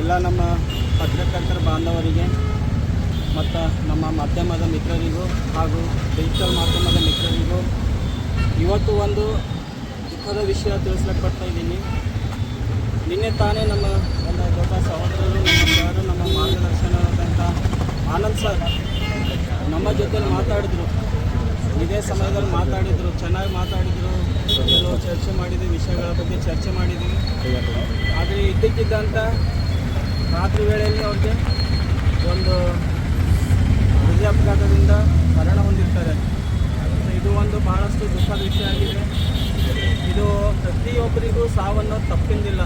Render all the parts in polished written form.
ಎಲ್ಲ ನಮ್ಮ ಪತ್ರಕರ್ತರ ಬಾಂಧವರಿಗೆ ಮತ್ತು ನಮ್ಮ ಮಾಧ್ಯಮದ ಮಿತ್ರರಿಗೂ ಹಾಗೂ ಡಿಜಿಟಲ್ ಮಾಧ್ಯಮದ ಮಿತ್ರರಿಗೂ ಇವತ್ತು ಒಂದು ದುಃಖದ ವಿಷಯ ತಿಳಿಸ್ಲಿಕ್ಕೆ ಬರ್ತಾ ಇದ್ದೀನಿ. ನಿನ್ನೆ ತಾನೇ ನಮ್ಮ ಒಂದು ದೊಡ್ಡ ಸಹೋದರರು, ನಮ್ಮ ಮಾರ್ಗದರ್ಶನದಂಥ ಆನಂದ್ ಸರ್ ನಮ್ಮ ಜೊತೆಲಿ ಮಾತಾಡಿದರು. ಇದೇ ಸಮಯದಲ್ಲಿ ಮಾತಾಡಿದರು, ಚೆನ್ನಾಗಿ ಮಾತಾಡಿದರು. ಕೆಲವು ಚರ್ಚೆ ಮಾಡಿದ್ವಿ, ವಿಷಯಗಳ ಬಗ್ಗೆ ಚರ್ಚೆ ಮಾಡಿದ್ವಿ. ಆದರೆ ಇದ್ದಕ್ಕಿದ್ದಂಥ ರಾತ್ರಿ ವೇಳೆಯಲ್ಲಿ ಅವ್ರಿಗೆ ಒಂದು ಹೃದಯಾಘಾತದಿಂದ ಮರಣ ಹೊಂದಿರ್ತಾರೆ. ಇದು ಒಂದು ಭಾಳಷ್ಟು ದುಃಖದ ವಿಷಯ ಆಗಿದೆ. ಇದು ಪ್ರತಿಯೊಬ್ಬರಿಗೂ ಸಾವನ್ನು ತಪ್ಪಿಂದಿಲ್ಲ,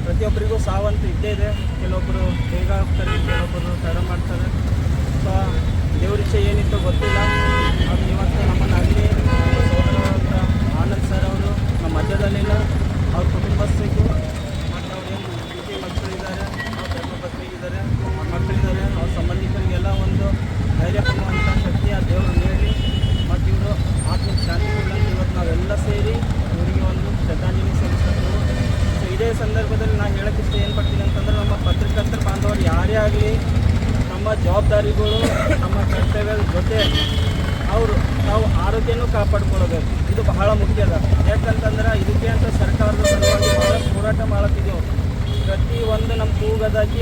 ಪ್ರತಿಯೊಬ್ಬರಿಗೂ ಸಾವಂತೂ ಇದ್ದೇ ಇದೆ. ಕೆಲವೊಬ್ಬರು ಬೇಗ ಹೋಗ್ತಾರೆ, ಕೆಲವೊಬ್ಬರು ತಡ ಮಾಡ್ತಾರೆ. ಸೊ ದೇವರಿಚ್ಛೆ ಏನಿತ್ತು ಗೊತ್ತಿಲ್ಲ. ಅದು ಇವತ್ತು ನಮ್ಮನ್ನಾಗಲಿ ಸೋದರವಂತ ಆನಂದ್ ಸರ್ ಅವರು ನಮ್ಮ ಮಧ್ಯದಲ್ಲಿಲ್ಲ. ಅವ್ರ ಕುಟುಂಬಸ್ಥರಿಗೂ ಮತ್ತು ಅವ್ರೇನು ಪ್ರೀತಿ ಮಕ್ಕಳಿದ್ದಾರೆ, ಅವ್ರ ಧರ್ಮಪತ್ನಿಗಿದ್ದಾರೆ, ಮಕ್ಕಳಿದ್ದಾರೆ, ಅವ್ರ ಸಂಬಂಧಿಕರಿಗೆಲ್ಲ ಒಂದು ಧೈರ್ಯ ಕೊಡುವಂಥ ಶಕ್ತಿ ಆ ದೇವರು ನೀಡಲಿ. ಮತ್ತು ಇವರು ಆತ್ಮಕ್ಕೆ ಶಾಂತಿ ಕೊಡಲಿ. ಇವತ್ತು ನಾವೆಲ್ಲ ಸೇರಿ ಇವರಿಗೆ ಒಂದು ಶ್ರದ್ಧಾಂಜಲಿ ಸಲ್ಲಿಸಬೇಕು. ಸೊ ಇದೇ ಸಂದರ್ಭದಲ್ಲಿ ನಾನು ಹೇಳೋಕ್ಕೆ ಇಷ್ಟ ಏನು ಪಡ್ತೀನಿ ಅಂತಂದರೆ, ನಮ್ಮ ಪತ್ರಕರ್ತರ ಬಾಂಧವರು ಯಾರೇ ಆಗಲಿ ನಮ್ಮ ಜವಾಬ್ದಾರಿಗಳು, ನಮ್ಮ ಕರ್ತವ್ಯದ ಜೊತೆ ನಾವು ಆರೋಗ್ಯನೂ ಕಾಪಾಡ್ಕೊಳ್ಬೇಕು. ಇದು ಬಹಳ ಮುಖ್ಯದ. ಯಾಕಂತಂದ್ರೆ ಇದಕ್ಕೆ ಅಂತ ಸರ್ಕಾರದ ಸಲುವಾಗಿ ಭಾಳ ಹೋರಾಟ ಮಾಡತ್ತಿದ್ದೆವು. ಪ್ರತಿಯೊಂದು ನಮ್ಮ ಕೂಗದಾಗಿ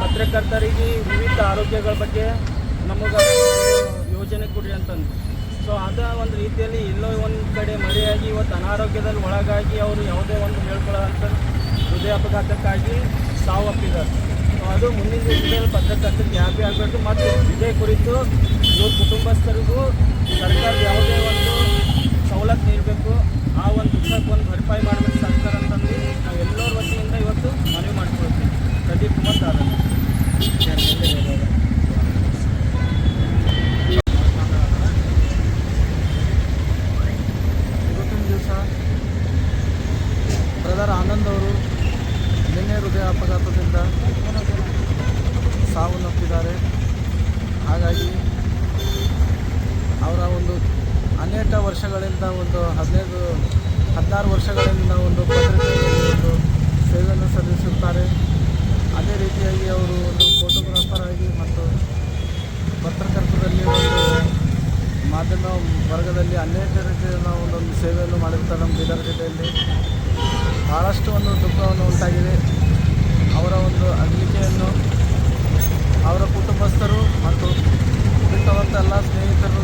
ಪತ್ರಕರ್ತರಿಗೆ ವಿವಿಧ ಆರೋಗ್ಯಗಳ ಬಗ್ಗೆ ನಮಗೆ ಯೋಜನೆ ಕೊಡ್ರಿ ಅಂತಂದು. ಸೊ ಅದ ಒಂದು ರೀತಿಯಲ್ಲಿ ಎಲ್ಲೋ ಒಂದು ಕಡೆ ಮರೆಯಾಗಿ ಇವತ್ತು ಅನಾರೋಗ್ಯದಲ್ಲಿ ಒಳಗಾಗಿ ಅವರು ಯಾವುದೇ ಒಂದು ಹೇಳ್ಕೊಳ್ಳೋ ಅಂತ ಹೃದಯಾಘಾತಕ್ಕಾಗಿ ಸಾವಪ್ಪಿದ್ದಾರೆ. ಸೊ ಅದು ಮುಂದಿನ ದಿನದಲ್ಲಿ ಪತ್ರಕರ್ತರಿಗೆ ಯಾಕೆ ಆಗಬೇಕು. ಮತ್ತು ಇದೇ ಕುರಿತು ಇವ್ರ ಕುಟುಂಬಸ್ಥರಿಗೂ ಸರ್ಕಾರ ಯಾವುದೇ ಒಂದು ಸವಲತ್ತು ನೀಡಬೇಕು, ಆ ಒಂದು ದುಃಖಕ್ಕೆ ಒಂದು ಭರಪಾಯಿ ಮಾಡಬೇಕು ಸರ್ಕಾರ ಅಂತಂದು ನಾವೆಲ್ಲರ ವತಿಯಿಂದ ಇವತ್ತು ಮನವಿ ಮಾಡಿಕೊಳ್ತೀವಿ. ಪ್ರದೀಪ್ ಕುಮಾರ್ ದಾರಣ್ಣ. ಇವತ್ತಿನ ದಿವಸ ಬ್ರದರ್ ಆನಂದ್ ಅವರು ನಿನ್ನೆ ಹೃದಯ ಅಪಘಾತದಿಂದ ಸಾವನ್ನಪ್ಪಿದ್ದಾರೆ. ಹಾಗಾಗಿ ಅವರ ಒಂದು ಅನೇಕ ವರ್ಷಗಳಿಂದ ಒಂದು 16 ವರ್ಷಗಳಿಂದ ಒಂದು ಪತ್ರಿಕೆಯಲ್ಲಿ ಒಂದು ಸೇವೆಯನ್ನು ಸಲ್ಲಿಸುತ್ತಾರೆ. ಅದೇ ರೀತಿಯಾಗಿ ಅವರು ಒಂದು ಫೋಟೋಗ್ರಾಫರ್ ಆಗಿ ಮತ್ತು ಪತ್ರಕರ್ತರಲ್ಲಿ ಒಂದು ಮಾಧ್ಯಮ ವರ್ಗದಲ್ಲಿ ಅನೇಕ ರೀತಿಯ ಒಂದೊಂದು ಸೇವೆಯನ್ನು ಮಾಡಿರ್ತಾರೆ. ನಮ್ಮ ಬೀದರ್ ಜಿಲ್ಲೆಯಲ್ಲಿ ಭಾಳಷ್ಟು ಒಂದು ದುಃಖವನ್ನು ಉಂಟಾಗಿದೆ. ಅವರ ಒಂದು ಅಗಲಿಕೆಯನ್ನು ಅವರ ಕುಟುಂಬಸ್ಥರು ಮತ್ತು ಬಿಟ್ಟವಂಥ ಎಲ್ಲ ಸ್ನೇಹಿತರು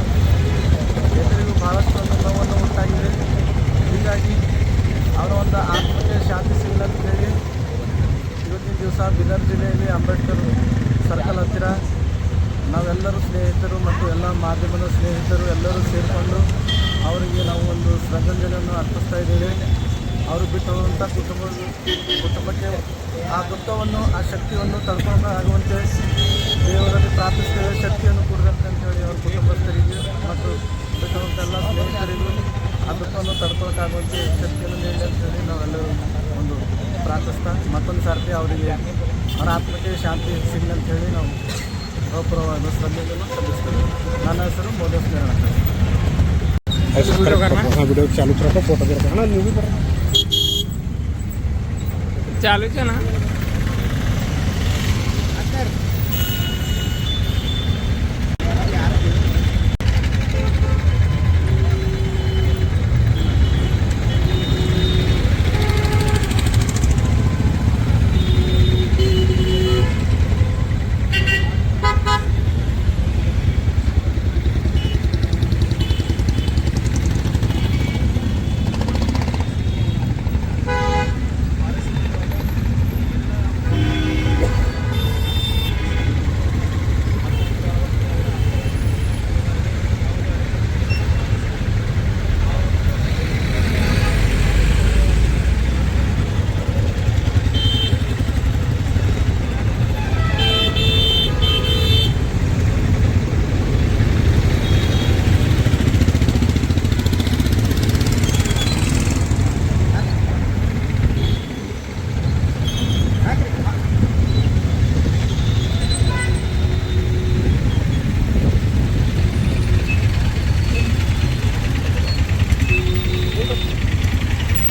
ಎಲ್ಲರಿಗೂ ಭಾಳಷ್ಟು ಒಂದು ನೋವನ್ನು ಉಂಟಾಗಿದೆ. ಹೀಗಾಗಿ ಅವರ ಒಂದು ಆತ್ಮಕ್ಕೆ ಶಾಂತಿ ಸಿಗಲಂತೇಳಿ ಇವತ್ತಿನ ದಿವಸ ಬೀದರ್ ಜಿಲ್ಲೆಯಲ್ಲಿ ಅಂಬೇಡ್ಕರ್ ಸರ್ಕಲ್ ಹತ್ತಿರ ನಾವೆಲ್ಲರೂ ಸ್ನೇಹಿತರು ಮತ್ತು ಎಲ್ಲ ಮಾಧ್ಯಮದ ಸ್ನೇಹಿತರು ಎಲ್ಲರೂ ಸೇರಿಕೊಂಡು ಅವರಿಗೆ ನಾವು ಒಂದು ಶ್ರದ್ಧಾಂಜಲಿಯನ್ನು ಅರ್ಪಿಸ್ತಾ ಇದ್ದೇವೆ. ಅವರು ಬಿಟ್ಟು ಹೋದಂಥ ಕುಟುಂಬಕ್ಕೆ ಆ ದುಃಖವನ್ನು, ಆ ಶಕ್ತಿಯನ್ನು ತಡ್ಕೊಳ್ಳೋಕ್ಕಾಗುವಂತೆ ದೇವರಲ್ಲಿ ಪ್ರಾರ್ಥಿಸ್ತೇವೆ. ಶಕ್ತಿಯನ್ನು ಕೊಡದಂತೆ ಅಂತೇಳಿ ಅವ್ರ ಕುಟುಂಬಸ್ಥರಿಗೆ ಮತ್ತು ಬಿಟ್ಟುವಂಥ ಎಲ್ಲ ಸ್ನೇಹಿತರಿಗೂ ಆ ದುಃಖವನ್ನು ತಡ್ಕೊಳ್ಳೋಕ್ಕಾಗುವಂತೆ ಶಕ್ತಿಯನ್ನು ನೀಡಿ ಅಂತೇಳಿ ನಾವೆಲ್ಲರೂ ಒಂದು ಪ್ರಾರ್ಥಿಸ್ತಾ ಮತ್ತೊಂದು ಸಾರ್ತಿ ಅವರಿಗೆ ಅವರ ಆತ್ಮಕ್ಕೆ ಶಾಂತಿ ಸಿಗಲಿ ಅಂಥೇಳಿ ನಾವು ಗೌರವವಾದ ಶ್ರದ್ಧೆಯನ್ನು ಸಲ್ಲಿಸ್ತೇವೆ. ನನ್ನ ಹೆಸರು ಮೋದಸ್ ನಾರಾಯಣ. वीडियो चालू रखो, फोटो भी रखो ना, मूवी पर चालू है ना.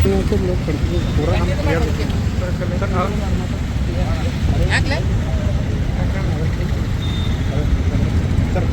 लोग कंटिन्यू पूरा हम क्लियर सर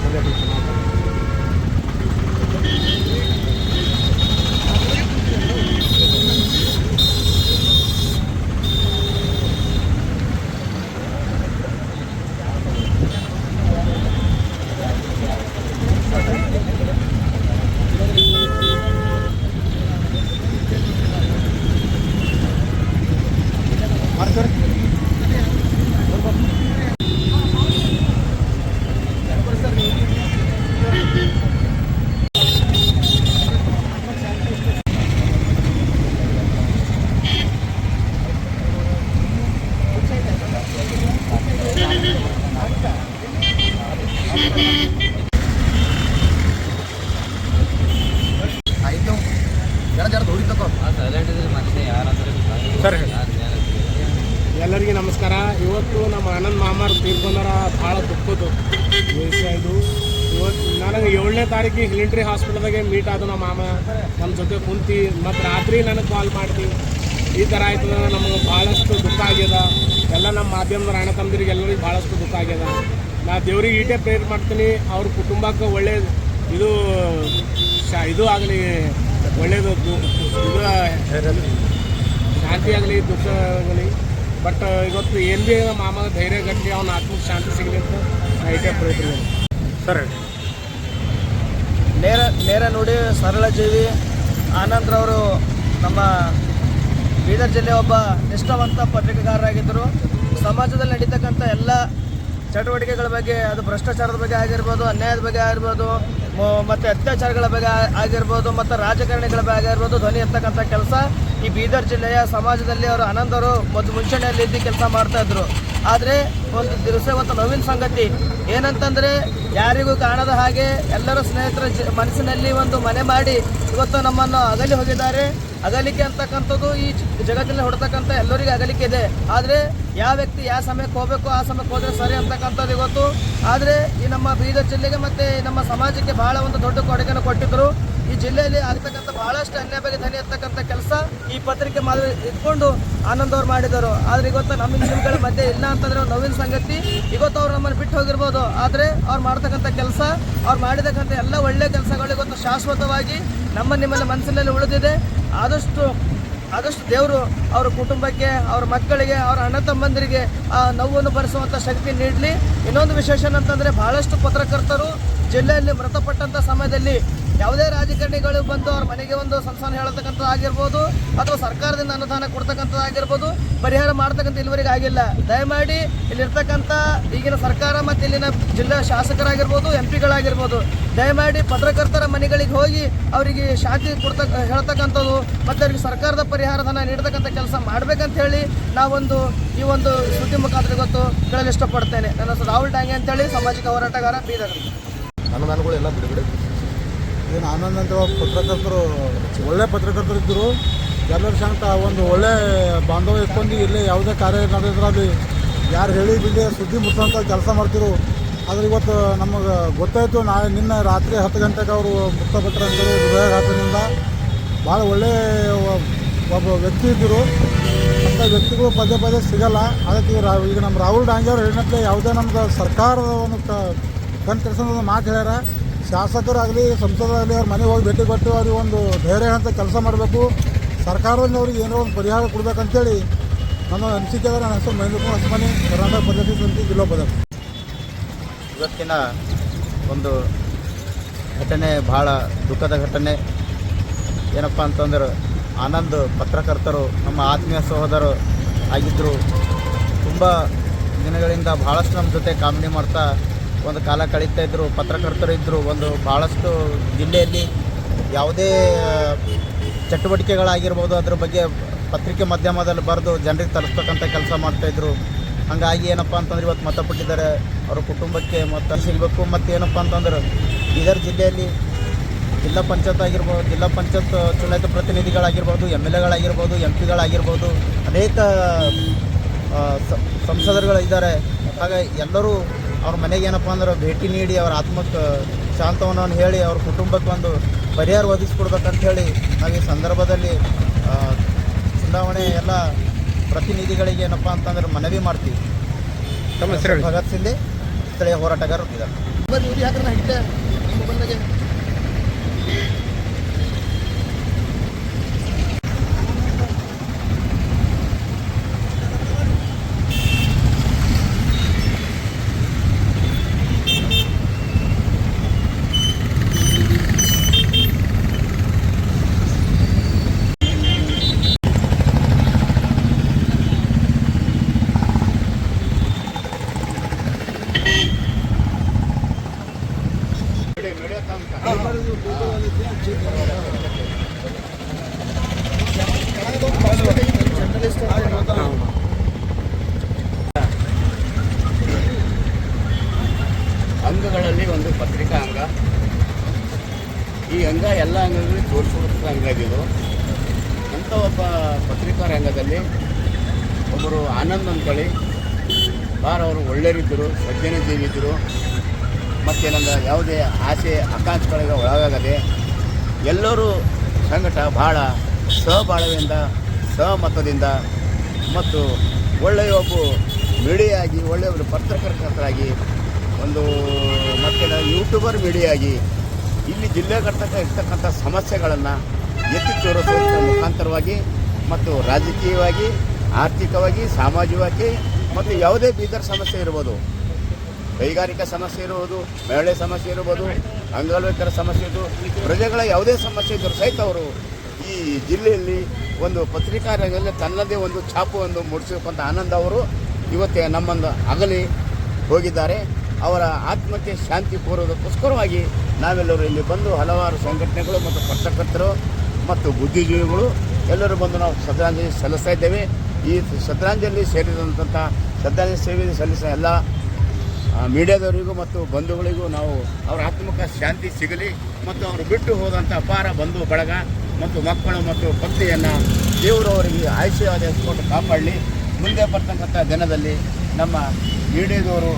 ಆಯಿತು ಜರ ದೂಡಿ ತಗೋ ಸರ್ ಎಲ್ಲರಿಗೆ ನಮಸ್ಕಾರ. ಇವತ್ತು ನಮ್ಮ ಆನಂದ್ ಮಾಮಾರ್ ತೀರ್ಕೊಂಡಾರ. ಭಾಳ ದುಃಖದ್ದು ವಿಷಯ ಇದು. ಇವತ್ತು ನನಗೆ 7ನೇ ತಾರೀಕಿಗೆ ಹಿಲಿಂಟ್ರಿ ಹಾಸ್ಪಿಟಲ್ದಾಗೆ ಮೀಟ್ ಆದ ನಮ್ಮ ಮಾಮ ನಮ್ಮ ಜೊತೆ ಕುಂತು ಮತ್ತು ರಾತ್ರಿ ನನಗೆ ಕಾಲ್ ಮಾಡ್ತೀವಿ ಈ ಥರ ಆಯ್ತದ. ನಮಗೆ ಭಾಳಷ್ಟು ದುಃಖ ಆಗ್ಯದ. ಎಲ್ಲ ನಮ್ಮ ಮಾಧ್ಯಮದ ಅಣ್ಣ ತಮ್ಮದಿರಿಗೆ ಎಲ್ಲರಿಗೆ ಭಾಳಷ್ಟು ದುಃಖ ಆಗ್ಯದ. ನಾ ದೇವ್ರಿಗೆ ಈಟೇ ಪ್ರೇರ್ ಮಾಡ್ತೀನಿ, ಅವ್ರ ಕುಟುಂಬಕ್ಕೆ ಒಳ್ಳೆ ಇದು ಆಗಲಿ, ಒಳ್ಳೆಯದು ಇದು ಶಾಂತಿ ಆಗಲಿ, ದುಃಖ ಆಗಲಿ. ಬಟ್ ಇವತ್ತು ಏನು ಭೀ ಮಾಮ ಧೈರ್ಯ ಗಟ್ಟಿ ಅವನ ಆತ್ಮಕ್ಕೆ ಶಾಂತಿ ಸಿಗಲಿ ಅಂತ ಐಟೇ ಪ್ರಯತ್ನ ಸರ್. ನೇರ ನುಡಿ ಸರಳ ಜೀವಿ ಆನಂದ್ರವರು ನಮ್ಮ ಬೀದರ್ ಜಿಲ್ಲೆ ಒಬ್ಬ ನಿಷ್ಠಾವಂತ ಪತ್ರಿಕೆಗಾರರಾಗಿದ್ದರು. ಸಮಾಜದಲ್ಲಿ ನಡೀತಕ್ಕಂಥ ಎಲ್ಲ ಚಟುವಟಿಕೆಗಳ ಬಗ್ಗೆ, ಅದು ಭ್ರಷ್ಟಾಚಾರದ ಬಗ್ಗೆ ಆಗಿರ್ಬೋದು, ಅನ್ಯಾಯದ ಬಗ್ಗೆ ಆಗಿರ್ಬೋದು, ಮತ್ತು ಅತ್ಯಾಚಾರಗಳ ಬಗ್ಗೆ ಆಗಿರ್ಬೋದು, ಮತ್ತು ರಾಜಕಾರಣಿಗಳ ಬಗ್ಗೆ ಆಗಿರ್ಬೋದು ಧ್ವನಿ ಎತ್ತಕ್ಕಂಥ ಕೆಲಸ ಈ ಬೀದರ್ ಜಿಲ್ಲೆಯ ಸಮಾಜದಲ್ಲಿ ಅವರು ಆನಂದವರು ಮುಂಚೂಣಿಯಲ್ಲಿ ಇದ್ದು ಕೆಲಸ ಮಾಡ್ತಾಯಿದ್ರು. ಆದರೆ ಒಂದು ದಿವಸ ಇವತ್ತು ನೋವಿನ ಸಂಗತಿ ಏನಂತಂದರೆ, ಯಾರಿಗೂ ಕಾಣದ ಹಾಗೆ ಎಲ್ಲರೂ ಸ್ನೇಹಿತರ ಮನಸ್ಸಿನಲ್ಲಿ ಒಂದು ಮನೆ ಮಾಡಿ ಇವತ್ತು ನಮ್ಮನ್ನು ಅಗಲಿ ಹೋಗಿದ್ದಾರೆ. ಅಗಲಿಕೆ ಅಂತಕ್ಕಂಥದ್ದು ಈ ಜಗತ್ತಿನಲ್ಲಿ ಹೊಡ್ತಕ್ಕಂಥ ಎಲ್ಲರಿಗೂ ಅಗಲಿಕೆ ಇದೆ. ಆದರೆ ಯಾವ ವ್ಯಕ್ತಿ ಯಾವ ಸಮಯಕ್ಕೆ ಹೋಗಬೇಕು ಆ ಸಮಯಕ್ಕೆ ಹೋದರೆ ಸರಿ ಅಂತಕ್ಕಂಥದ್ದು ಇವತ್ತು. ಆದರೆ ಈ ನಮ್ಮ ಬೀದರ್ ಜಿಲ್ಲೆಗೆ ಮತ್ತು ನಮ್ಮ ಸಮಾಜಕ್ಕೆ ಭಾಳ ಒಂದು ದೊಡ್ಡ ಕೊಡುಗೆಯನ್ನು ಕೊಟ್ಟಿದ್ದರು. ಈ ಜಿಲ್ಲೆಯಲ್ಲಿ ಆಗ್ತಕ್ಕಂಥ ಭಾಳಷ್ಟು ಅನ್ಯಾಯ ಬಗ್ಗೆ ಧ್ವನಿ ಎತ್ತಕ್ಕಂಥ ಕೆಲಸ ಈ ಪತ್ರಿಕೆ ಇಟ್ಕೊಂಡು ಆನಂದ್ ಅವ್ರು ಮಾಡಿದರು. ಆದರೆ ಇವತ್ತು ನಮ್ಮ ನಿಮ್ಗಳ ಮಧ್ಯೆ ಇಲ್ಲ ಅಂತಂದರೆ ಒಂದು ನೋವಿನ ಸಂಗತಿ. ಇವತ್ತು ಅವ್ರು ನಮ್ಮನ್ನು ಬಿಟ್ಟು ಹೋಗಿರ್ಬೋದು, ಆದರೆ ಅವ್ರು ಮಾಡ್ತಕ್ಕಂಥ ಕೆಲಸ, ಅವ್ರು ಮಾಡಿರ್ತಕ್ಕಂಥ ಎಲ್ಲ ಒಳ್ಳೆಯ ಕೆಲಸಗಳು ಇವತ್ತು ಶಾಶ್ವತವಾಗಿ ನಿಮ್ಮಲ್ಲಿ ಮನಸ್ಸಿನಲ್ಲಿ ಉಳಿದಿದೆ. ಆದಷ್ಟು ದೇವರು ಅವರ ಕುಟುಂಬಕ್ಕೆ, ಅವ್ರ ಮಕ್ಕಳಿಗೆ, ಅವರ ಅಣ್ಣ ತಮ್ಮಂದಿರಿಗೆ ಆ ನೋವನ್ನು ಭರಿಸುವಂಥ ಶಕ್ತಿ ನೀಡಲಿ. ಇನ್ನೊಂದು ವಿಶೇಷ ಅಂತಂದರೆ, ಭಾಳಷ್ಟು ಪತ್ರಕರ್ತರು ಜಿಲ್ಲೆಯಲ್ಲಿ ಮೃತಪಟ್ಟಂಥ ಸಮಯದಲ್ಲಿ ಯಾವುದೇ ರಾಜಕಾರಣಿಗಳು ಬಂದು ಅವ್ರ ಮನೆಗೆ ಒಂದು ಸಂಸಾರ ಹೇಳತಕ್ಕಂಥದ್ದು ಆಗಿರ್ಬೋದು, ಅಥವಾ ಸರ್ಕಾರದಿಂದ ಅನುದಾನ ಕೊಡ್ತಕ್ಕಂಥದ್ದು ಆಗಿರ್ಬೋದು, ಪರಿಹಾರ ಮಾಡ್ತಕ್ಕಂಥ ಇಲ್ಲಿವರೆಗೆ ಆಗಿಲ್ಲ. ದಯಮಾಡಿ ಇಲ್ಲಿರ್ತಕ್ಕಂಥ ಈಗಿನ ಸರ್ಕಾರ ಮತ್ತು ಇಲ್ಲಿನ ಜಿಲ್ಲಾ ಶಾಸಕರಾಗಿರ್ಬೋದು, MP ಗಳಾಗಿರ್ಬೋದು, ದಯಮಾಡಿ ಪತ್ರಕರ್ತರ ಮನೆಗಳಿಗೆ ಹೋಗಿ ಅವರಿಗೆ ಶಾಂತಿ ಹೇಳ್ತಕ್ಕಂಥದ್ದು ಮತ್ತು ಅವರಿಗೆ ಸರ್ಕಾರದ ಪರಿಹಾರಧನ ನೀಡತಕ್ಕಂಥ ಕೆಲಸ ಮಾಡಬೇಕಂತ ಹೇಳಿ ನಾವೊಂದು ಈ ಒಂದು ಸುದ್ದಿ ಮುಖಾಂತರ ಇವತ್ತು ಹೇಳಲು ಇಷ್ಟಪಡ್ತೇನೆ. ನನ್ನ ಹೆಸರು ರಾಹುಲ್ ಡಾಂಗೆ ಅಂತೇಳಿ, ಸಾಮಾಜಿಕ ಹೋರಾಟಗಾರ, ಬೀದರ್. ಅನುದಾನಗಳೆಲ್ಲ ಬಿಡುಗಡೆ. ಏನು ಆನಂದ್ ಅಂತ ಪತ್ರಕರ್ತರು ಒಳ್ಳೆ ಪತ್ರಕರ್ತರು ಇದ್ದರು. ಎಲ್ಲರ ಶಾಂತ ಒಂದು ಒಳ್ಳೆ ಬಾಂಧವ್ಯ ಇಟ್ಕೊಂಡು ಇಲ್ಲೇ ಯಾವುದೇ ಕಾರ್ಯ ನಡೆದ್ರಲ್ಲಿ ಯಾರು ಹೇಳಿ ಬಿಲ್ಲಿ ಸುದ್ದಿ ಮುಟ್ಟೋಂಥ ಕೆಲಸ ಮಾಡ್ತಿರು. ಆದರೆ ಇವತ್ತು ನಮಗೆ ಗೊತ್ತಾಯಿತು, ನಿನ್ನೆ ರಾತ್ರಿ 10 ಗಂಟೆಗೆ ಅವರು ಮೃತಪಟ್ಟರು ಅಂತೇಳಿ ಹೃದಯಾಘಾತದಿಂದ. ಭಾಳ ಒಳ್ಳೆಯ ಒಬ್ಬ ವ್ಯಕ್ತಿ ಇದ್ದರು. ಅಂಥ ವ್ಯಕ್ತಿಗಳು ಪದೇ ಪದೇ ಸಿಗಲ್ಲ. ಅದಕ್ಕೆ ಈಗ ನಮ್ಮ ರಾಹುಲ್ ಡಾಂಗೆ ಅವ್ರು ಹೇಳಿನಂತೆ ಯಾವುದೇ ನಮ್ದು ಸರ್ಕಾರದ ಒಂದು ಕಣ್ ಕೆಲಸದ ಮಾತು ಹೇಳ್ಯಾರ. ಶಾಸಕರಾಗಲಿ, ಸಂಸದರಾಗಲಿ ಅವ್ರ ಮನೆಗೆ ಹೋಗಿ ಭೇಟಿ ಕೊಟ್ಟು ಅವ್ರಿಗೆ ಒಂದು ಧೈರ್ಯ ಅಂತ ಕೆಲಸ ಮಾಡಬೇಕು. ಸರ್ಕಾರದಿಂದ ಅವ್ರಿಗೆ ಏನೋ ಒಂದು ಪರಿಹಾರ ಕೊಡಬೇಕಂತೇಳಿ ನನ್ನ ಅನಿಸಿಕೆ. ನನ್ನ ಹೆಸರು ಮಹೇಂದ್ರ ಕುಮಾರ್ ಹೊಸಮನಿ, ಕರ್ನಾಟಕ ಪದ್ಧತಿ ಸಮಿತಿ ಜಿಲ್ಲಾ ಪದಾರ್ಥ. ಇವತ್ತಿನ ಒಂದು ಘಟನೆ ಭಾಳ ದುಃಖದ ಘಟನೆ. ಏನಪ್ಪ ಅಂತಂದ್ರೆ, ಆನಂದ್ ಪತ್ರಕರ್ತರು ನಮ್ಮ ಆತ್ಮೀಯ ಸಹೋದರರು ಆಗಿದ್ದರು. ತುಂಬ ದಿನಗಳಿಂದ ಭಾಳಷ್ಟು ನಮ್ಮ ಜೊತೆ ಕಾಮಿಡಿ ಮಾಡ್ತಾ ಒಂದು ಕಾಲ ಕಳೀತಾ ಇದ್ದರು. ಪತ್ರಕರ್ತರು ಇದ್ದರು. ಒಂದು ಭಾಳಷ್ಟು ಜಿಲ್ಲೆಯಲ್ಲಿ ಯಾವುದೇ ಚಟುವಟಿಕೆಗಳಾಗಿರ್ಬೋದು ಅದ್ರ ಬಗ್ಗೆ ಪತ್ರಿಕೆ ಮಾಧ್ಯಮದಲ್ಲಿ ಬರೆದು ಜನರಿಗೆ ತಲುಪ್ತಕ್ಕಂಥ ಕೆಲಸ ಮಾಡ್ತಾಯಿದ್ರು. ಹಾಗಾಗಿ ಏನಪ್ಪ ಅಂತಂದ್ರೆ ಇವತ್ತು ಮೃತಪಟ್ಟಿದ್ದಾರೆ. ಅವರ ಕುಟುಂಬಕ್ಕೆ ಮತ್ತು ಸಿಗಬೇಕು. ಮತ್ತು ಏನಪ್ಪ ಅಂತಂದ್ರೆ, ಬೀದರ್ ಜಿಲ್ಲೆಯಲ್ಲಿ ಜಿಲ್ಲಾ ಪಂಚಾಯತ್ ಆಗಿರ್ಬೋದು, ಜಿಲ್ಲಾ ಪಂಚಾಯತ್ ಚುನಾಯಿತ ಪ್ರತಿನಿಧಿಗಳಾಗಿರ್ಬೋದು, MLAಗಳಾಗಿರ್ಬೋದು, MP ಗಳಾಗಿರ್ಬೋದು, ಅನೇಕ ಸಂಸದರುಗಳಿದ್ದಾರೆ. ಹಾಗಾಗಿ ಎಲ್ಲರೂ ಅವ್ರ ಮನೆಗೆ ಏನಪ್ಪ ಅಂದ್ರೆ ಭೇಟಿ ನೀಡಿ ಅವರ ಆತ್ಮಕ್ಕೆ ಶಾಂತವನವನ್ನು ಹೇಳಿ ಅವ್ರ ಕುಟುಂಬಕ್ಕೆ ಒಂದು ಪರಿಹಾರ ಒದಗಿಸ್ಕೊಡ್ಬೇಕಂತ ಹೇಳಿ ನಾವು ಈ ಸಂದರ್ಭದಲ್ಲಿ ಚುನಾವಣೆ ಎಲ್ಲ ಪ್ರತಿನಿಧಿಗಳಿಗೆ ಏನಪ್ಪ ಅಂತಂದ್ರೆ ಮನವಿ ಮಾಡ್ತೀವಿ. ಭಗತ್ ಸಿಂಧೆ ಸ್ಥಳೀಯ ಹೋರಾಟಗಾರರು ಇದ್ದಾರೆ. ಅಂಗಗಳಲ್ಲಿ ಒಂದು ಪತ್ರಿಕಾ ಅಂಗ. ಈ ಅಂಗ ಎಲ್ಲ ಅಂಗಗಳಲ್ಲಿ ತೋರಿಸುವಂಥ ಅಂಗ ಇದು. ಅಂಥ ಒಬ್ಬ ಪತ್ರಿಕಾ ರಂಗದಲ್ಲಿ ಒಬ್ಬರು ಆನಂದ್ ಅಂತೇಳಿ ಭಾಳ ಅವರು ಒಳ್ಳೆಯರಿದ್ದರು, ಸಜ್ಜನ ಜೀವಿದ್ದರು. ಮತ್ತೇನಂದ ಯಾವುದೇ ಆಸೆ ಆಕಾಂಕ್ಷೆಗಳಿಗೆ ಒಳಗಾಗದೆ ಎಲ್ಲರೂ ಸಂಘಟ ಭಾಳ ಸಹಬಾಳ್ವೆಯಿಂದ ಸಹಮತದಿಂದ ಮತ್ತು ಒಳ್ಳೆಯ ಒಬ್ಬ ಮೀಡಿಯಾ ಆಗಿ ಒಳ್ಳೆಯ ಒಬ್ಬರು ಪತ್ರಕರ್ತರಾಗಿ ಒಂದು ಮತ್ತು ಯೂಟ್ಯೂಬರ್ ಮೀಡಿಯಾ ಆಗಿ ಇಲ್ಲಿ ಜಿಲ್ಲೆಗಟ್ಟಕ್ಕೆ ಇರ್ತಕ್ಕಂಥ ಸಮಸ್ಯೆಗಳನ್ನು ಎತ್ತಿ ತೋರಿಸುವ ಮುಖಾಂತರವಾಗಿ ಮತ್ತು ರಾಜಕೀಯವಾಗಿ, ಆರ್ಥಿಕವಾಗಿ, ಸಾಮಾಜಿಕವಾಗಿ ಮತ್ತು ಯಾವುದೇ ಬೀದರ್ ಸಮಸ್ಯೆ ಇರ್ಬೋದು, ಕೈಗಾರಿಕಾ ಸಮಸ್ಯೆ ಇರ್ಬೋದು, ಮಹಿಳೆ ಸಮಸ್ಯೆ ಇರ್ಬೋದು, ಅಂಗವಿಕಲರ ಸಮಸ್ಯೆ ಇದ್ದು, ಪ್ರಜೆಗಳ ಯಾವುದೇ ಸಮಸ್ಯೆ ಇದ್ದರೂ ಸಹಿತ ಅವರು ಈ ಜಿಲ್ಲೆಯಲ್ಲಿ ಒಂದು ಪತ್ರಿಕಾ ರಂಗದಲ್ಲಿ ತನ್ನದೇ ಒಂದು ಛಾಪುವನ್ನು ಮೂಡಿಸಬೇಕಂತ ಆನಂದ್ ಅವರು ಇವತ್ತೇ ನಮ್ಮನ್ನು ಅಗಲಿ ಹೋಗಿದ್ದಾರೆ. ಅವರ ಆತ್ಮಕ್ಕೆ ಶಾಂತಿ ಕೋರೋದಕ್ಕೋಸ್ಕರವಾಗಿ ನಾವೆಲ್ಲರೂ ಇಲ್ಲಿ ಬಂದು ಹಲವಾರು ಸಂಘಟನೆಗಳು ಮತ್ತು ಪತ್ರಕರ್ತರು ಮತ್ತು ಬುದ್ಧಿಜೀವಿಗಳು ಎಲ್ಲರೂ ಬಂದು ನಾವು ಶ್ರದ್ಧಾಂಜಲಿ ಸಲ್ಲಿಸ್ತಾ ಇದ್ದೇವೆ. ಈ ಶ್ರದ್ಧಾಂಜಲಿ ಸೇರಿದಂಥ ಶ್ರದ್ಧಾಂಜಲಿ ಸೇವೆ ಸಲ್ಲಿಸಿದ ಎಲ್ಲ ಮೀಡಿಯಾದವರಿಗೂ ಮತ್ತು ಬಂಧುಗಳಿಗೂ ನಾವು ಅವರ ಆತ್ಮಕ್ಕೆ ಶಾಂತಿ ಸಿಗಲಿ ಮತ್ತು ಅವರು ಬಿಟ್ಟು ಹೋದಂಥ ಅಪಾರ ಬಂಧು ಬಳಗ ಮತ್ತು ಮಕ್ಕಳು ಮತ್ತು ಪತ್ನಿಯನ್ನು ದೇವರು ಅವರಿಗೆ ಆಯುಷ್ಯವಾದ ಕೊಟ್ಟು ಕಾಪಾಡಲಿ. ಮುಂದೆ ಬರ್ತಕ್ಕಂಥ ದಿನದಲ್ಲಿ ನಮ್ಮ ಮೀಡಿಯಾದವರು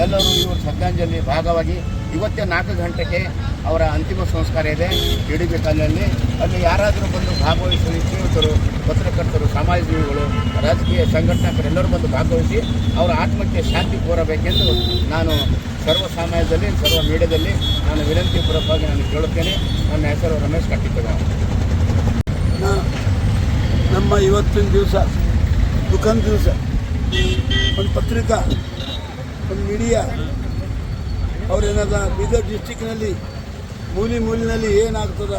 ಎಲ್ಲರೂ ಇವರು ಶ್ರದ್ಧಾಂಜಲಿ ಭಾಗವಾಗಿ ಇವತ್ತೇ 4 ಗಂಟೆಗೆ ಅವರ ಅಂತಿಮ ಸಂಸ್ಕಾರ ಇದೆ ಟಿಡಿಬಿ ಕಾಲೋನಿಯಲ್ಲಿ. ಅಲ್ಲಿ ಯಾರಾದರೂ ಬಂದು ಭಾಗವಹಿಸಿ ಶ್ರೀಯುತರು, ಪತ್ರಕರ್ತರು, ಸಮಾಜಜೀವಿಗಳು, ರಾಜಕೀಯ ಸಂಘಟಕರು ಎಲ್ಲರೂ ಬಂದು ಭಾಗವಹಿಸಿ ಅವರ ಆತ್ಮಕ್ಕೆ ಶಾಂತಿ ಕೋರಬೇಕೆಂದು ನಾನು ಸರ್ವ ಸಮಾಜದಲ್ಲಿ, ಸರ್ವ ಮೀಡಿಯಾದಲ್ಲಿ ನಾನು ವಿನಂತಿ ಪೂರ್ವಕವಾಗಿ ನಾನು ಕೇಳುತ್ತೇನೆ. ನನ್ನ ಹೆಸರು ರಮೇಶ್ ಕಟ್ಟಿಕಗಾಂವ್. ನಮ್ಮ ಇವತ್ತಿನ ದಿವಸ ದುಃಖದ ದಿವಸ. ಒಂದು ಪತ್ರಿಕಾ, ಒಂದು ಮೀಡಿಯಾ ಅವ್ರೇನಾದ ಬೀದರ್ ಡಿಸ್ಟಿಕ್ನಲ್ಲಿ ಮೂಲಿನಲ್ಲಿ ಏನಾಗ್ತದ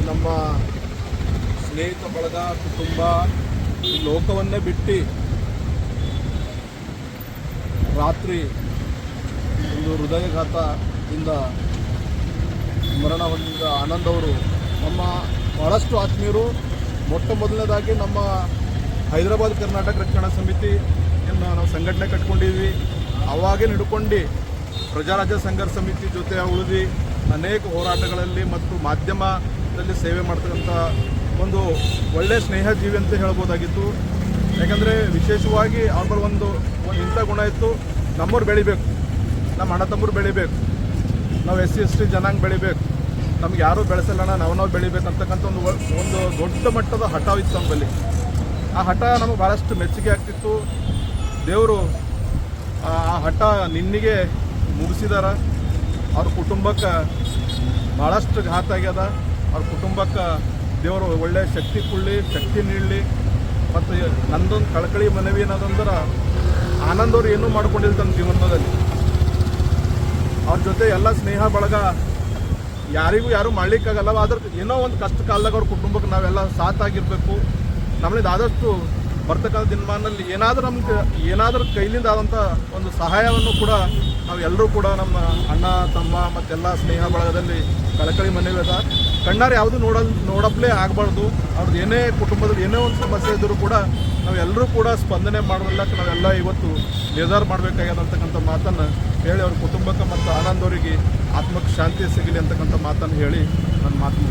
ನಮ್ಮ ಸ್ನೇಹಿತ ಬಳಗ, ಕುಟುಂಬ, ಈ ಲೋಕವನ್ನೇ ಬಿಟ್ಟು ರಾತ್ರಿ ಒಂದು ಹೃದಯಘಾತದಿಂದ ಮರಣ ಹೊಂದಿದ ಆನಂದ್ ಅವರು ನಮ್ಮ ಭಾಳಷ್ಟು ಆತ್ಮೀಯರು. ಮೊಟ್ಟ ಮೊದಲನೇದಾಗಿ ನಮ್ಮ ಹೈದರಾಬಾದ್ ಕರ್ನಾಟಕ ರಕ್ಷಣಾ ಸಮಿತಿಯನ್ನು ನಾವು ಸಂಘಟನೆ ಕಟ್ಕೊಂಡಿದ್ವಿ. ಅವಾಗೇ ಹಿಡ್ಕೊಂಡು ಪ್ರಜಾರಾಜ್ಯ ಸಂಘರ್ಷ ಸಮಿತಿ ಜೊತೆ ಉಳಿದು ಅನೇಕ ಹೋರಾಟಗಳಲ್ಲಿ ಮತ್ತು ಮಾಧ್ಯಮದಲ್ಲಿ ಸೇವೆ ಮಾಡ್ತಕ್ಕಂಥ ಒಂದು ಒಳ್ಳೆಯ ಸ್ನೇಹ ಜೀವಿ ಅಂತ ಹೇಳ್ಬೋದಾಗಿತ್ತು. ಯಾಕಂದರೆ ವಿಶೇಷವಾಗಿ ಅವ್ರ ಒಂದು ಇಂಥ ಗುಣ ಇತ್ತು, ನಮ್ಮವ್ರು ಬೆಳಿಬೇಕು, ನಮ್ಮ ಅಣ್ಣ ತಮ್ಮರು ಬೆಳಿಬೇಕು, ನಾವು SC ST ಜನಾಂಗ ಬೆಳಿಬೇಕು, ನಮ್ಗೆ ಯಾರೂ ಬೆಳೆಸಲ್ಲಣ್ಣ, ನಾವು ಬೆಳಿಬೇಕಂತಕ್ಕಂಥ ಒಂದು ದೊಡ್ಡ ಮಟ್ಟದ ಹಠವಿತ್ತು ನಮ್ಮಲ್ಲಿ. ಆ ಹಠ ನಮಗೆ ಭಾಳಷ್ಟು ಮೆಚ್ಚುಗೆ ಆಗ್ತಿತ್ತು. ದೇವರು ಆ ಹಠ ನಿನ್ನಿಗೆ ಮುಗಿಸಿದಾರ. ಅವ್ರ ಕುಟುಂಬಕ್ಕೆ ಭಾಳಷ್ಟು ಘಾತ ಆಗ್ಯದ. ಅವ್ರ ಕುಟುಂಬಕ್ಕೆ ದೇವರು ಒಳ್ಳೆಯ ಶಕ್ತಿ ಕೊಡಲಿ, ಶಕ್ತಿ ನೀಡಲಿ. ಮತ್ತು ನಂದೊಂದು ಕಳಕಳಿ ಮನವಿ ಏನದಂದ್ರೆ, ಆನಂದವ್ರು ಏನೂ ಮಾಡ್ಕೊಂಡಿಲ್ಲ ತಮ್ಮ ಜೀವನದಲ್ಲಿ. ಅವ್ರ ಜೊತೆ ಎಲ್ಲ ಸ್ನೇಹ ಬಳಗ ಯಾರೂ ಮಾಡ್ಲಿಕ್ಕಾಗಲ್ಲ. ಆದ್ರೆ ಏನೋ ಒಂದು ಕಷ್ಟ ಕಾಲದಾಗ ಅವ್ರ ಕುಟುಂಬಕ್ಕೆ ನಾವೆಲ್ಲ ಸಾಥ್ ಆಗಿರಬೇಕು. ನಮ್ಮಲ್ಲಿಂದ ಆದಷ್ಟು ಬರ್ತಕ್ಕಂಥ ದಿನಮಾನದಲ್ಲಿ ಏನಾದರೂ ಕೈಲಿಂದ ಆದಂಥ ಒಂದು ಸಹಾಯವನ್ನು ಕೂಡ ನಾವೆಲ್ಲರೂ ಕೂಡ ನಮ್ಮ ಅಣ್ಣ ತಮ್ಮ ಮತ್ತೆಲ್ಲ ಸ್ನೇಹ ಬಳಗದಲ್ಲಿ ಕಳಕಳಿ ಮನವಿ ಅದ. ಕಣ್ಣಾರೆ ಯಾವುದು ನೋಡಪ್ಲೇ ಆಗಬಾರ್ದು. ಅವ್ರದ್ದು ಏನೇ ಕುಟುಂಬದಲ್ಲಿ ಏನೇ ಒಂದು ಸಮಸ್ಯೆ ಇದ್ದರೂ ಕೂಡ ನಾವೆಲ್ಲರೂ ಕೂಡ ಸ್ಪಂದನೆ ಮಾಡೋದಕ್ಕೆ ನಾವೆಲ್ಲ ಇವತ್ತು ನಿರ್ಧಾರ ಮಾಡಬೇಕಾಗ್ಯದ ಅಂತಕ್ಕಂಥ ಮಾತನ್ನು ಹೇಳಿ ಅವ್ರ ಕುಟುಂಬಕ್ಕೆ ಮತ್ತು ಆನಂದ್ ಅವರಿಗೆ ಆತ್ಮಕ್ಕೆ ಶಾಂತಿ ಸಿಗಲಿ ಅಂತಕ್ಕಂಥ ಮಾತನ್ನು ಹೇಳಿ ನನ್ನ ಮಾತು